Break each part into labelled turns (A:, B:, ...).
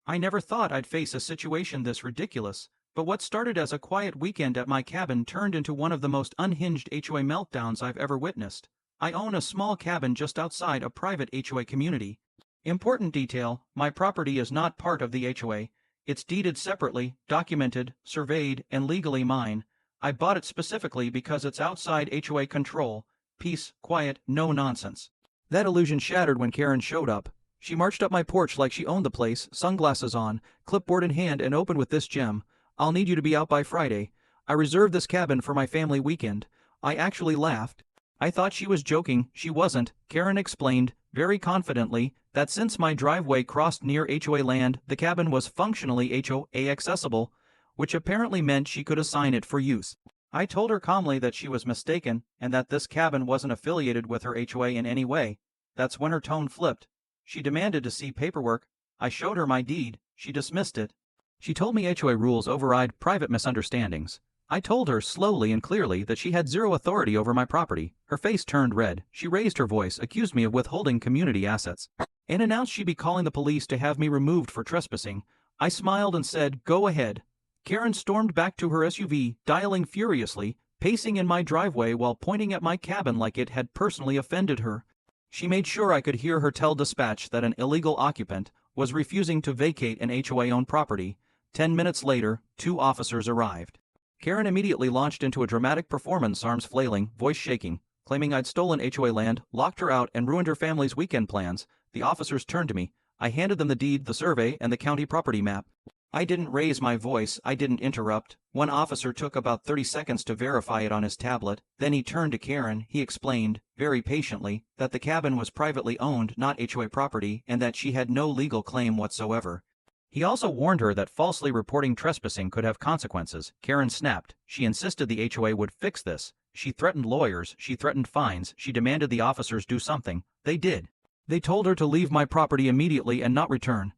A: I never thought I'd face a situation this ridiculous, but what started as a quiet weekend at my cabin turned into one of the most unhinged HOA meltdowns I've ever witnessed. I own a small cabin just outside a private HOA community. Important detail, my property is not part of the HOA. It's deeded separately, documented, surveyed, and legally mine. I bought it specifically because it's outside HOA control. Peace, quiet, no nonsense. That illusion shattered when Karen showed up. She marched up my porch like she owned the place, sunglasses on, clipboard in hand, and opened with this gem. "I'll need you to be out by Friday. I reserved this cabin for my family weekend." I actually laughed. I thought she was joking. She wasn't. Karen explained, very confidently, that since my driveway crossed near HOA land, the cabin was functionally HOA accessible, which apparently meant she could assign it for use. I told her calmly that she was mistaken and that this cabin wasn't affiliated with her HOA in any way. That's when her tone flipped. She demanded to see paperwork. I showed her my deed. She dismissed it. She told me HOA rules override private misunderstandings. I told her slowly and clearly that she had zero authority over my property. Her face turned red. She raised her voice, accused me of withholding community assets, and announced she'd be calling the police to have me removed for trespassing. I smiled and said, "Go ahead." Karen stormed back to her SUV, dialing furiously, pacing in my driveway while pointing at my cabin like it had personally offended her. She made sure I could hear her tell dispatch that an illegal occupant was refusing to vacate an HOA-owned property. 10 minutes later, 2 officers arrived. Karen immediately launched into a dramatic performance, arms flailing, voice shaking, claiming I'd stolen HOA land, locked her out, and ruined her family's weekend plans. The officers turned to me. I handed them the deed, the survey, and the county property map. I didn't raise my voice, I didn't interrupt. One officer took about 30 seconds to verify it on his tablet. Then he turned to Karen. He explained, very patiently, that the cabin was privately owned, not HOA property, and that she had no legal claim whatsoever. He also warned her that falsely reporting trespassing could have consequences. Karen snapped. She insisted the HOA would fix this. She threatened lawyers, she threatened fines, she demanded the officers do something. They did. They told her to leave my property immediately and not return.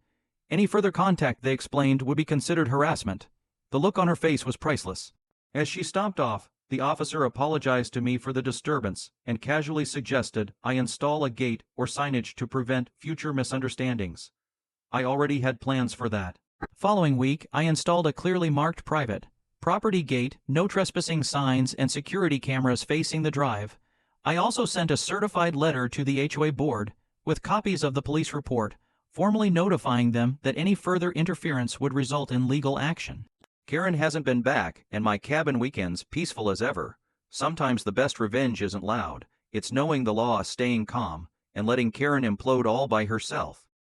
A: Any further contact, they explained, would be considered harassment. The look on her face was priceless. As she stomped off, the officer apologized to me for the disturbance and casually suggested I install a gate or signage to prevent future misunderstandings. I already had plans for that. Following week, I installed a clearly marked private property gate, no trespassing signs, and security cameras facing the drive. I also sent a certified letter to the HOA board with copies of the police report, formally notifying them that any further interference would result in legal action. Karen hasn't been back, and my cabin weekends peaceful as ever. Sometimes the best revenge isn't loud. It's knowing the law, staying calm, and letting Karen implode all by herself.